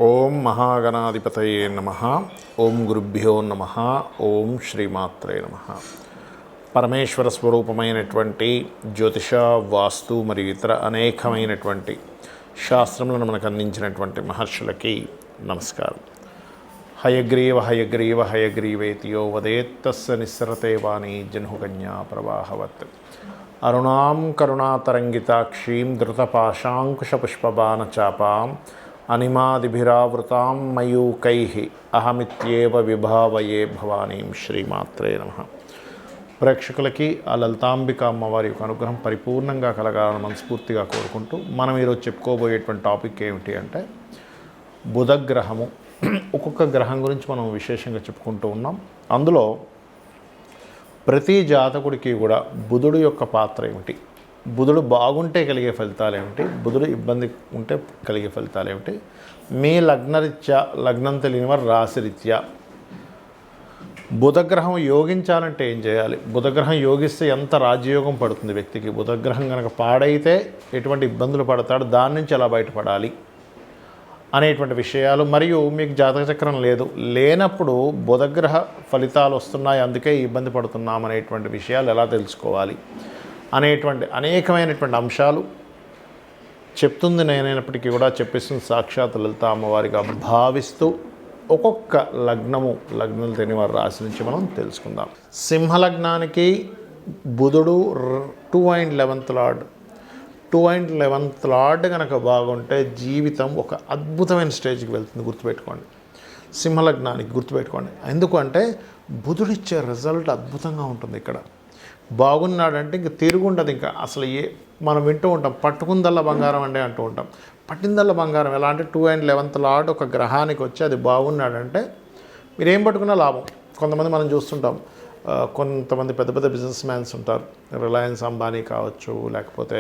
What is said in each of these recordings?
ఓం మహాగణాధిపతయే నమః. ఓం గురుభ్యో నమః. ఓం శ్రీమాత్రే నమః. పరమేశ్వర స్వరూపమైనటువంటి జ్యోతిష, వాస్తు మరియు ఇతర అనేకమైనటువంటి శాస్త్రములను మనకు అందించినటువంటి మహర్షులకి నమస్కారం. హయగ్రీవ హయగ్రీవ హయగ్రీవేతియో వదేత్తస్య నిస్సరతే వాణి జన్హుకన్యా ప్రవాహవత్. అరుణాం కరుణాతరంగితాక్షీం ధృతపాశాంకుశపుష్పబాణచాపాం అనిమాదిభిరావృతాం మయూకైః అహమిత్యేవ విభావయే భవానీం. శ్రీమాత్రే నమః. ప్రేక్షకులకి ఆ లలితాంబిక అమ్మవారి యొక్క అనుగ్రహం పరిపూర్ణంగా కలగాలని మనస్ఫూర్తిగా కోరుకుంటూ మనం ఈరోజు చెప్పుకోబోయేటువంటి టాపిక్ ఏమిటి అంటే బుధగ్రహము. ఒక్కొక్క గ్రహం గురించి మనం విశేషంగా చెప్పుకుంటూ ఉన్నాం. అందులో ప్రతి జాతకుడికి కూడా బుధుడు యొక్క పాత్ర ఏమిటి, బుధుడు బాగుంటే కలిగే ఫలితాలు ఏమిటి, బుధుడు ఇబ్బంది ఉంటే కలిగే ఫలితాలు ఏమిటి, మీ లగ్నరీత్యా, లగ్నం తెలియని వారు రాశిరీత్యా బుధగ్రహం యోగించాలంటే ఏం చేయాలి, బుధగ్రహం యోగిస్తే ఎంత రాజ్యయోగం పడుతుంది వ్యక్తికి, బుధగ్రహం కనుక పాడైతే ఎటువంటి ఇబ్బందులు పడతాడు, దాని నుంచి ఎలా బయటపడాలి అనేటువంటి విషయాలు, మరియు మీకు జాతక చక్రం లేనప్పుడు బుధగ్రహ ఫలితాలు వస్తున్నాయి అందుకే ఇబ్బంది పడుతున్నాం అనేటువంటి విషయాలు ఎలా తెలుసుకోవాలి అనేటువంటి అనేకమైనటువంటి అంశాలు చెప్తుంది నేనైనప్పటికీ కూడా చెప్పిస్తుంది సాక్షాత్ లలిత అమ్మవారిగా భావిస్తూ ఒక్కొక్క లగ్నం తెలియని వారి రాశి నుంచి మనం తెలుసుకుందాం. సింహలగ్నానికి బుధుడు 2 and 11th lord. 2 and 11th lord కనుక బాగుంటే జీవితం ఒక అద్భుతమైన స్టేజ్కి వెళ్తుంది. గుర్తుపెట్టుకోండి, సింహలగ్నానికి గుర్తుపెట్టుకోండి. ఎందుకంటే బుధుడిచ్చే రిజల్ట్ అద్భుతంగా ఉంటుంది. ఇక్కడ బాగున్నాడంటే ఇంక తిరుగుండదు. ఇంకా అసలు మనం వింటూ ఉంటాం పట్టుకుందల్లా బంగారం అంటే అంటూ ఉంటాం. పట్టిందల్లా బంగారం ఎలా అంటే 2 and 11th లార్డ్ ఒక గ్రహానికి వచ్చి అది బాగున్నాడంటే మీరు ఏం పట్టుకున్నా లాభం. కొంతమంది మనం చూస్తుంటాం, కొంతమంది పెద్ద పెద్ద బిజినెస్ మ్యాన్స్ ఉంటారు, రిలయన్స్ అంబానీ కావచ్చు, లేకపోతే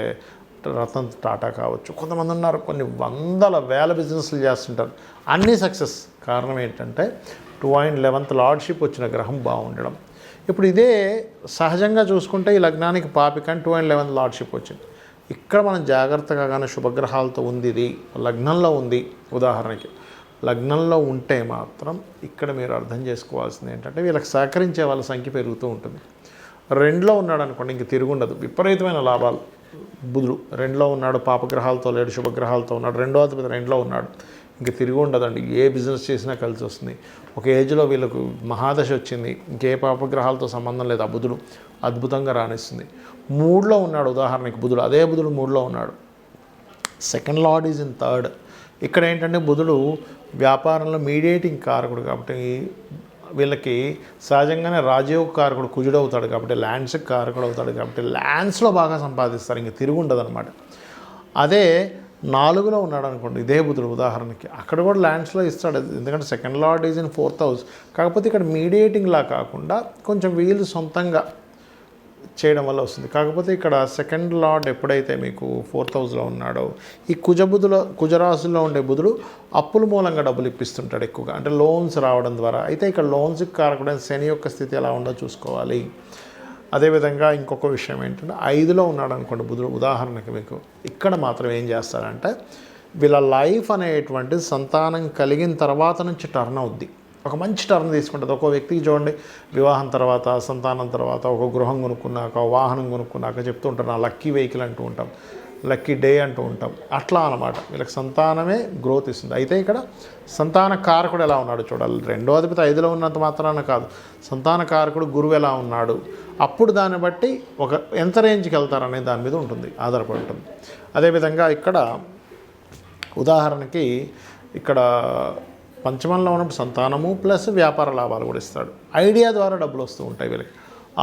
రతన్ టాటా కావచ్చు, కొంతమంది ఉన్నారు కొన్ని వందల వేల బిజినెస్లు చేస్తుంటారు, అన్నీ సక్సెస్. కారణం ఏంటంటే 2 and 11th లార్డ్షిప్ వచ్చిన గ్రహం బాగుండడం. ఇప్పుడు ఇదే సహజంగా చూసుకుంటే ఈ లగ్నానికి పాపికని 2 and 11th లార్డ్షిప్ వచ్చింది. ఇక్కడ మనం జాగ్రత్తగా కానీ శుభగ్రహాలతో ఉంది, ఇది లగ్నంలో ఉంది, ఉదాహరణకి లగ్నంలో ఉంటే మాత్రం ఇక్కడ మీరు అర్థం చేసుకోవాల్సింది ఏంటంటే వీళ్ళకి సహకరించే వాళ్ళ సంఖ్య పెరుగుతూ ఉంటుంది. 2లో ఉన్నాడు అనుకోండి ఇంక తిరుగుండదు, విపరీతమైన లాభాలు. బుధుడు 2లో ఉన్నాడు, పాపగ్రహాలతో లేడు, శుభగ్రహాలతో ఉన్నాడు, 2వ అధిపతి 2లో ఉన్నాడు, ఇంక తిరిగి ఉండదండి. ఏ బిజినెస్ చేసినా కలిసి వస్తుంది. ఒక ఏజ్లో వీళ్ళకు మహాదశ వచ్చింది, ఇంకే పాపగ్రహాలతో సంబంధం లేదు, ఆ బుధుడు అద్భుతంగా రాణిస్తుంది. 3లో ఉన్నాడు ఉదాహరణకి బుధుడు, అదే బుధుడు 3లో ఉన్నాడు. 2nd lord is in 3rd. ఇక్కడ ఏంటంటే బుధుడు వ్యాపారంలో మీడియేటింగ్ కారకుడు కాబట్టి వీళ్ళకి సహజంగానే రాజయోగ కారకుడు కుజుడు అవుతాడు కాబట్టి ల్యాండ్స్కి కారకుడు అవుతాడు కాబట్టి ల్యాండ్స్లో బాగా సంపాదిస్తారు, ఇంక తిరుగు ఉండదు అనమాట. అదే 4లో ఉన్నాడు అనుకోండి ఇదే బుధుడు ఉదాహరణకి, అక్కడ కూడా ల్యాండ్స్లో ఇస్తాడు. ఎందుకంటే 2nd lord is in 4th house కాకపోతే ఇక్కడ మీడియేటింగ్లా కాకుండా కొంచెం వీళ్ళు సొంతంగా చేయడం వల్ల వస్తుంది. కాకపోతే ఇక్కడ 2nd లార్డ్ ఎప్పుడైతే మీకు 4th హౌస్లో ఉన్నాడో ఈ కుజరాశుల్లో ఉండే బుధుడు అప్పుల మూలంగా డబ్బులు ఇప్పిస్తుంటాడు ఎక్కువగా, అంటే లోన్స్ రావడం ద్వారా. అయితే ఇక్కడ లోన్స్కి కారకుడైన శని యొక్క స్థితి ఎలా ఉందో చూసుకోవాలి. అదేవిధంగా ఇంకొక విషయం ఏంటంటే 5లో ఉన్నాడు అనుకోండి బుధుడు ఉదాహరణకి, మీకు ఇక్కడ మాత్రం ఏం చేస్తారంటే వీళ్ళ లైఫ్ అనేటువంటి సంతానం కలిగిన తర్వాత నుంచి టర్న్ అవుద్ది, ఒక మంచి టర్న్ తీసుకుంటుంది. ఒక వ్యక్తికి చూడండి వివాహం తర్వాత, సంతానం తర్వాత, ఒక గృహం కొనుక్కున్నాక, వాహనం కొనుక్కున్నాక చెప్తూ ఉంటారు నా లక్కీ వెహికల్ అంటూ ఉంటాం, లక్కీ డే అంటూ ఉంటాం. అట్లా అనమాట వీళ్ళకి సంతానమే గ్రోత్ ఇస్తుంది. అయితే ఇక్కడ సంతాన కారకుడు ఎలా ఉన్నాడు చూడాలి. 2వ అధిపతి 5లో ఉన్నంత మాత్రాన కాదు, సంతాన కారకుడు గురువు ఎలా ఉన్నాడు, అప్పుడు దాన్ని బట్టి ఒక ఎంత రేంజ్కి వెళ్తారనే దాని మీద ఉంటుంది, ఆధారపడి ఉంటుంది. అదేవిధంగా ఇక్కడ ఉదాహరణకి ఇక్కడ పంచమంలో ఉన్నప్పుడు సంతానము ప్లస్ వ్యాపార లాభాలు కూడా ఇస్తాడు. ఐడియా ద్వారా డబ్బులు వస్తూ ఉంటాయి వీళ్ళకి.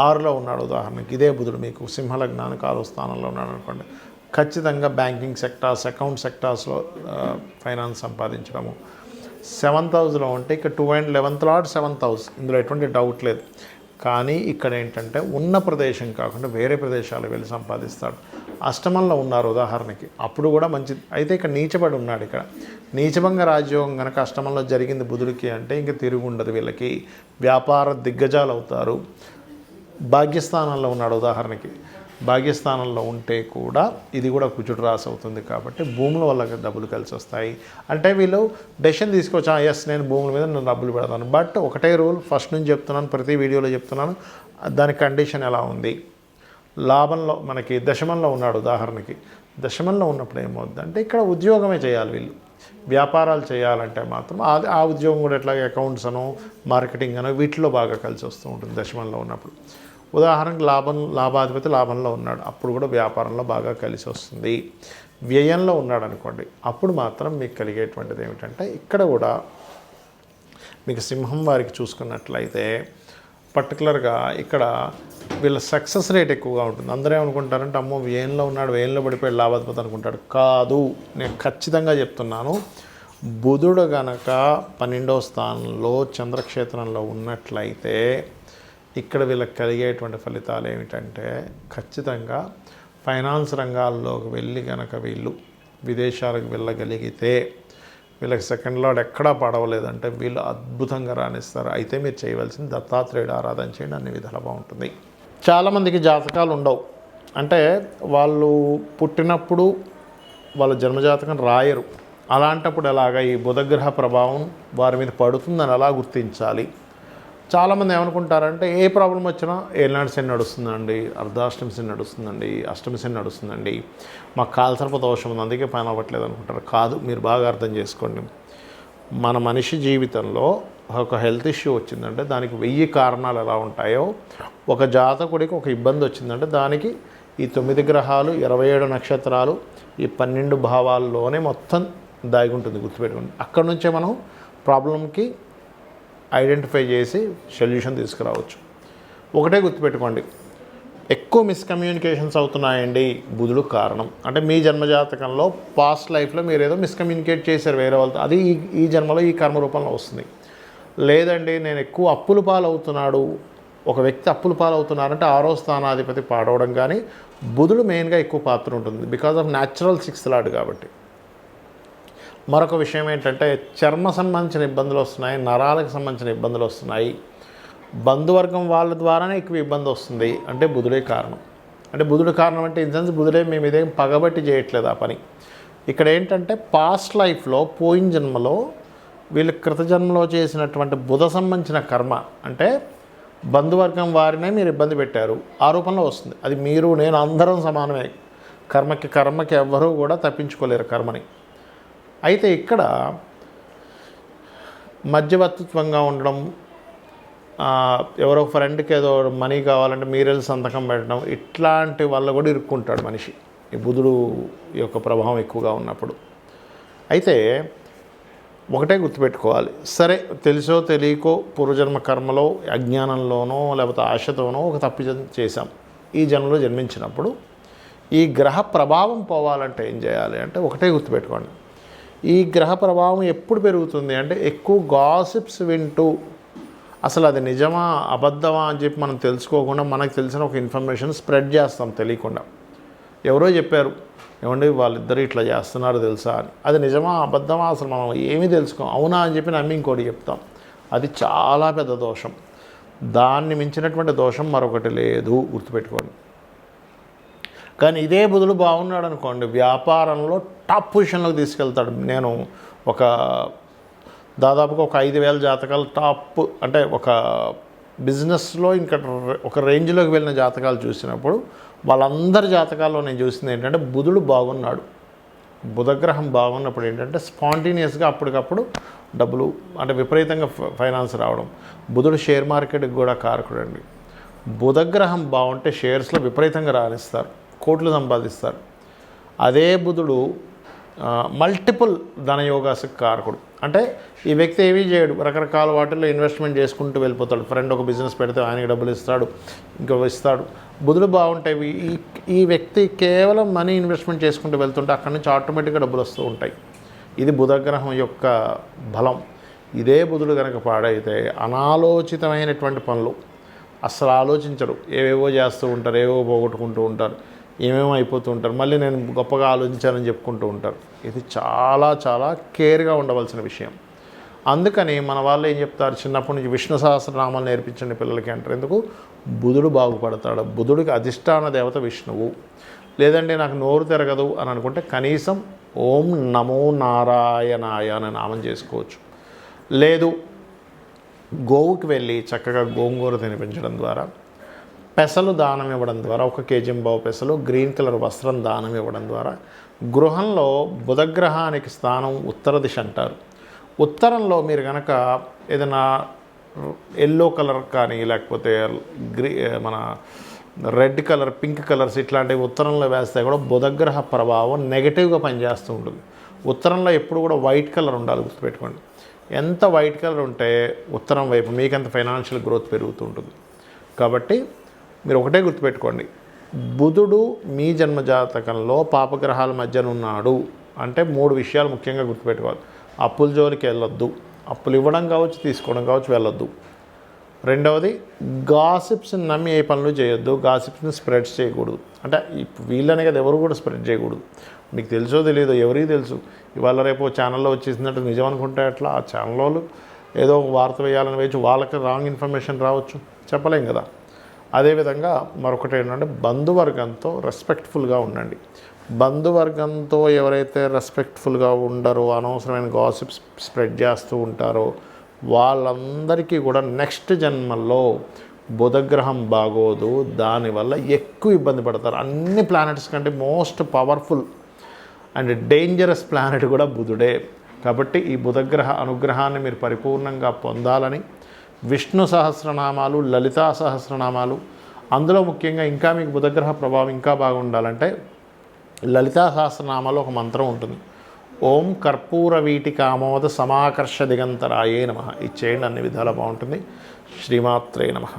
6లో ఉన్నాడు ఉదాహరణకి ఇదే బుధుడు మీకు సింహలగ్నానికి 6వ స్థానంలో ఉన్నాడు అనుకోండి, ఖచ్చితంగా బ్యాంకింగ్ సెక్టార్స్, అకౌంట్ సెక్టార్స్లో ఫైనాన్స్ సంపాదించడము. 7th హౌస్లో ఉంటే ఇక్కడ 2 and 11th lord 7th house, ఇందులో ఎటువంటి డౌట్ లేదు. కానీ ఇక్కడ ఏంటంటే ఉన్న ప్రదేశం కాకుండా వేరే ప్రదేశాలకు వెళ్ళి సంపాదిస్తాడు. అష్టమంలో ఉన్నారు ఉదాహరణకి, అప్పుడు కూడా మంచిది. అయితే ఇక్కడ నీచబడి ఉన్నాడు. ఇక్కడ నీచభంగ రాజయోగం కనుక అష్టమంలో జరిగింది బుధుడికి అంటే ఇంక తిరుగు ఉండదు, వీళ్ళకి వ్యాపార దిగ్గజాలు అవుతారు. భాగ్యస్థానంలో ఉన్నాడు ఉదాహరణకి, భాగ్యస్థానంలో ఉంటే కూడా ఇది కూడా కుజుడు రాశి అవుతుంది కాబట్టి భూముల వల్ల డబ్బులు కలిసి వస్తాయి. అంటే వీళ్ళు డెసిషన్ తీసుకోవచ్చు, ఎస్ నేను భూముల మీద నేను డబ్బులు పెడతాను. బట్ ఒకటే రూల్ ఫస్ట్ నుంచి చెప్తున్నాను, ప్రతి వీడియోలో చెప్తున్నాను, దాని కండిషన్ ఎలా ఉంది. లాభంలో మనకి దశమంలో ఉన్నాడు, ఉదాహరణకి దశమంలో ఉన్నప్పుడు ఏమవుతుందంటే ఇక్కడ ఉద్యోగమే చేయాలి వీళ్ళు. వ్యాపారాలు చేయాలంటే మాత్రం ఆ ఉద్యోగం కూడా ఎట్లాగే అకౌంట్స్ అనో మార్కెటింగ్ అనో వీటిలో బాగా కలిసి వస్తూ ఉంటుంది దశమంలో ఉన్నప్పుడు. ఉదాహరణకు లాభాధిపతి లాభంలో ఉన్నాడు, అప్పుడు కూడా వ్యాపారంలో బాగా కలిసి వస్తుంది. వ్యయంలో ఉన్నాడు అనుకోండి, అప్పుడు మాత్రం మీకు కలిగేటువంటిది ఏమిటంటే ఇక్కడ కూడా మీకు సింహం వారికి చూసుకున్నట్లయితే పర్టికులర్గా ఇక్కడ వీళ్ళ సక్సెస్ రేట్ ఎక్కువగా ఉంటుంది. అందరూ ఏమనుకుంటారంటే అమ్మో వ్యయంలో ఉన్నాడు, వ్యయంలో పడిపోయి లాభాధిపతి అనుకుంటాడు. కాదు, నేను ఖచ్చితంగా చెప్తున్నాను. బుధుడు గనక 12వ స్థానంలో చంద్రక్షేత్రంలో ఉన్నట్లయితే ఇక్కడ వీళ్ళకి కలిగేటువంటి ఫలితాలు ఏమిటంటే ఖచ్చితంగా ఫైనాన్స్ రంగాల్లోకి వెళ్ళి కనుక వీళ్ళు విదేశాలకు వెళ్ళగలిగితే వీళ్ళకి సెకండ్ లార్డ్ ఎక్కడా పడవలేదంటే వీళ్ళు అద్భుతంగా రాణిస్తారు. అయితే మీరు చేయవలసింది దత్తాత్రేయుడు ఆరాధన చేయండి, అన్ని విధాలు బాగుంటుంది. చాలామందికి జాతకాలు ఉండవు, అంటే వాళ్ళు పుట్టినప్పుడు వాళ్ళ జన్మజాతకం రాయరు. అలాంటప్పుడు ఎలాగా ఈ బుధగ్రహ ప్రభావం వారి మీద పడుతుందని ఎలా గుర్తించాలి. చాలామంది ఏమనుకుంటారంటే ఏ ప్రాబ్లం వచ్చినా ఏలినాడు శని నడుస్తుందండి, అర్ధాష్టమి శని నడుస్తుందండి, అష్టమి శని నడుస్తుందండి, మాకు కాలసర్ప దోషం ఉంది అందుకే పని అవ్వట్లేదు అనుకుంటారు. కాదు, మీరు బాగా అర్థం చేసుకోండి. మన మనిషి జీవితంలో ఒక హెల్త్ ఇష్యూ వచ్చిందంటే దానికి 1000 కారణాలు ఎలా ఉంటాయో, ఒక జాతకుడికి ఒక ఇబ్బంది వచ్చిందంటే దానికి ఈ 9 గ్రహాలు, 27 నక్షత్రాలు, ఈ 12 భావాల్లోనే మొత్తం దాగి ఉంటుంది. గుర్తుపెట్టుకోండి. అక్కడ నుంచే మనం ప్రాబ్లంకి ఐడెంటిఫై చేసి సొల్యూషన్ తీసుకురావచ్చు. ఒకటే గుర్తుపెట్టుకోండి, ఎక్కువ మిస్కమ్యూనికేషన్స్ అవుతున్నాయండి, బుధుడు కారణం. అంటే మీ జన్మజాతకంలో పాస్ట్ లైఫ్లో మీరు ఏదో మిస్కమ్యూనికేట్ చేశారు వేరే వాళ్ళతో, అది ఈ జన్మలో ఈ కర్మ రూపంలో వస్తుంది. లేదండి నేను ఎక్కువ అప్పుల పాలవుతున్నాడు, ఒక వ్యక్తి అప్పుల పాలవుతున్నారంటే 6వ స్థానాధిపతి పాడవడం కానీ బుధుడు మెయిన్గా ఎక్కువ పాత్ర ఉంటుంది, because of natural 6th lord కాబట్టి. మరొక విషయం ఏంటంటే చర్మ సంబంధించిన ఇబ్బందులు వస్తున్నాయి, నరాలకు సంబంధించిన ఇబ్బందులు వస్తున్నాయి, బంధువర్గం వాళ్ళ ద్వారానే ఎక్కువ ఇబ్బంది వస్తుంది. అంటే బుధుడే కారణం. అంటే బుధుడు కారణం అంటే ఇన్ సెన్స్ బుధుడే మేము ఇదేం పగబట్టి చేయట్లేదు ఆ పని. ఇక్కడ ఏంటంటే పాస్ట్ లైఫ్లో పోయిన జన్మలో వీళ్ళు కృతజన్మలో చేసినటువంటి బుధ సంబంధించిన కర్మ, అంటే బంధువర్గం వారినే మీరు ఇబ్బంది పెట్టారు, ఆ రూపంలో వస్తుంది. అది మీరు నేను అందరం సమానమే, కర్మకి ఎవ్వరూ కూడా తప్పించుకోలేరు కర్మని. అయితే ఇక్కడ మధ్యవర్తిత్వంగా ఉండడం, ఎవరో ఫ్రెండ్కి ఏదో మనీ కావాలంటే మీరెళ్ళి సంతకం పెట్టడం, ఇట్లాంటి వల్ల కూడా ఇరుక్కుంటాడు మనిషి ఈ బుధుడు యొక్క ప్రభావం ఎక్కువగా ఉన్నప్పుడు. అయితే ఒకటే గుర్తుపెట్టుకోవాలి, సరే తెలుసో తెలియకో పూర్వజన్మ కర్మలో అజ్ఞానంలోనో లేకపోతే ఆశతోనో ఒక తప్పు చేశాం. ఈ జన్మలో జన్మించినప్పుడు ఈ గ్రహ ప్రభావం పోవాలంటే ఏం చేయాలి అంటే ఒకటే గుర్తుపెట్టుకోండి, ఈ గ్రహ ప్రభావం ఎప్పుడు పెరుగుతుంది అంటే ఎక్కువ గాసిప్స్ వింటూ అసలు అది నిజమా అబద్ధమా అని చెప్పి మనం తెలుసుకోకుండా మనకు తెలిసిన ఒక ఇన్ఫర్మేషన్ స్ప్రెడ్ చేస్తాం తెలియకుండా. ఎవరో చెప్పారు ఏమండి వాళ్ళిద్దరు ఇట్లా చేస్తున్నారు తెలుసా అని, అది నిజమా అబద్ధమా అసలు మనం ఏమీ తెలుసుకోం, అవునా అని చెప్పి నమ్మి ఇంకోటి చెప్తాం. అది చాలా పెద్ద దోషం. దాన్ని మించినటువంటి దోషం మరొకటి లేదు, గుర్తుపెట్టుకోండి. కానీ ఇదే బుధుడు బాగున్నాడు అనుకోండి, వ్యాపారంలో టాప్ పొజిషన్లోకి తీసుకెళ్తాడు. నేను దాదాపుగా ఒక 5000 జాతకాలు టాప్, అంటే ఒక బిజినెస్లో ఇంకా ఒక రేంజ్లోకి వెళ్ళిన జాతకాలు చూసినప్పుడు వాళ్ళందరి జాతకాల్లో నేను చూసింది ఏంటంటే బుధుడు బాగున్నాడు. బుధగ్రహం బాగున్నప్పుడు ఏంటంటే స్పాంటేనియస్గా అప్పటికప్పుడు డబ్బులు, అంటే విపరీతంగా ఫైనాన్స్ రావడం. బుధుడు షేర్ మార్కెట్కి కూడా కారకుడు అండి. బుధగ్రహం బాగుంటే షేర్స్లో విపరీతంగా రాణిస్తారు, కోట్లు సంపాదిస్తారు. అదే బుధుడు మల్టిపుల్ ధనయోగాలకు కారకుడు. అంటే ఈ వ్యక్తి ఏమీ చేయడు, రకరకాల వాటిల్లో ఇన్వెస్ట్మెంట్ చేసుకుంటూ వెళ్ళిపోతాడు. ఫ్రెండ్ ఒక బిజినెస్ పెడితే ఆయనకి డబ్బులు ఇస్తాడు, ఇంకో ఇస్తాడు. బుధుడు బాగుంటాయి, ఈ వ్యక్తి కేవలం మనీ ఇన్వెస్ట్మెంట్ చేసుకుంటూ వెళ్తుంటే అక్కడి నుంచి ఆటోమేటిక్గా డబ్బులు వస్తూ ఉంటాయి. ఇది బుధగ్రహం యొక్క బలం. ఇదే బుధుడు కనుక పాడైతే అనాలోచితమైనటువంటి పనులు అస్సలు ఆలోచించరు, ఏవేవో చేస్తూ ఉంటారు, ఏవేవో పోగొట్టుకుంటూ ఉంటారు, ఏమేమో అయిపోతూ ఉంటారు, మళ్ళీ నేను గొప్పగా ఆలోచించాలని చెప్పుకుంటూ ఉంటారు. ఇది చాలా చాలా కేర్గా ఉండవలసిన విషయం. అందుకని మన వాళ్ళు ఏం చెప్తారు, చిన్నప్పటి నుంచి విష్ణు సహస్రనామాలు నేర్పించండి పిల్లలకి అంటారు. ఎందుకు? బుధుడు బాగుపడతాడు. బుధుడికి అధిష్టాన దేవత విష్ణువు. లేదంటే నాకు నోరు తిరగదు అని అనుకుంటే కనీసం ఓం నమో నారాయణాయ అనే నామం చేసుకోవచ్చు. లేదు, గోవుకి వెళ్ళి చక్కగా గోంగూర తినిపించడం ద్వారా, పెసలు దానం ఇవ్వడం ద్వారా, 1 కేజీ పెసలు, గ్రీన్ కలర్ వస్త్రం దానం ఇవ్వడం ద్వారా, గృహంలో బుధగ్రహానికి స్థానం ఉత్తర దిశ అంటారు. ఉత్తరంలో మీరు కనుక ఏదైనా ఎల్లో కలర్ కానీ లేకపోతే మన రెడ్ కలర్, పింక్ కలర్స్ ఇట్లాంటివి ఉత్తరంలో వేస్తే కూడా బుధగ్రహ ప్రభావం నెగిటివ్గా పనిచేస్తూ ఉంటుంది. ఉత్తరంలో ఎప్పుడు కూడా వైట్ కలర్ ఉండాలి, గుర్తుపెట్టుకోండి. ఎంత వైట్ కలర్ ఉంటే ఉత్తరం వైపు మీకంత ఫైనాన్షియల్ గ్రోత్ పెరుగుతూ ఉంటుంది. కాబట్టి మీరు ఒకటే గుర్తుపెట్టుకోండి, బుధుడు మీ జన్మజాతకంలో పాపగ్రహాల మధ్యన ఉన్నాడు అంటే 3 విషయాలు ముఖ్యంగా గుర్తుపెట్టుకోవాలి. అప్పుల జోలికి వెళ్ళొద్దు, అప్పులు ఇవ్వడం కావచ్చు, తీసుకోవడం కావచ్చు, వెళ్ళొద్దు. రెండవది, గాసిప్స్ని నమ్మి ఏ పనులు చేయొద్దు, గాసిప్స్ని స్ప్రెడ్ చేయకూడదు. అంటే వీళ్ళనే కదా, ఎవరు కూడా స్ప్రెడ్ చేయకూడదు. మీకు తెలుసో తెలియదో, ఎవరికి తెలుసు, ఇవాళ రేపు ఛానల్లో వచ్చేసినట్టు నిజం అనుకుంటే అట్లా ఆ ఛానల్ వాళ్ళు ఏదో ఒక వార్త వేయాలని వేయచ్చు, వాళ్ళకి రాంగ్ ఇన్ఫర్మేషన్ రావచ్చు, చెప్పలేం కదా. అదేవిధంగా మరొకటి ఏంటంటే బంధువర్గంతో రెస్పెక్ట్ఫుల్గా ఉండండి. బంధువర్గంతో ఎవరైతే రెస్పెక్ట్ఫుల్గా ఉండరో, అనవసరమైన గాసిప్స్ స్ప్రెడ్ చేస్తూ ఉంటారో వాళ్ళందరికీ కూడా నెక్స్ట్ జన్మల్లో బుధగ్రహం బాగోదు, దానివల్ల ఎక్కువ ఇబ్బంది పడతారు. అన్ని ప్లానెట్స్ కంటే most powerful and dangerous planet కూడా బుధుడే. కాబట్టి ఈ బుధగ్రహ అనుగ్రహాన్ని మీరు పరిపూర్ణంగా పొందాలని విష్ణు సహస్రనామాలు, లలితా సహస్రనామాలు, అందులో ముఖ్యంగా ఇంకా మీకు బుధగ్రహ ప్రభావం ఇంకా బాగుండాలంటే లలితా సహస్రనామాలో ఒక మంత్రం ఉంటుంది, ఓం కర్పూర వీటికామోద సమాకర్ష దిగంతరాయే నమః. ఇచ్చేయండి, అన్ని విధాలా బాగుంటుంది. శ్రీమాత్రే నమః.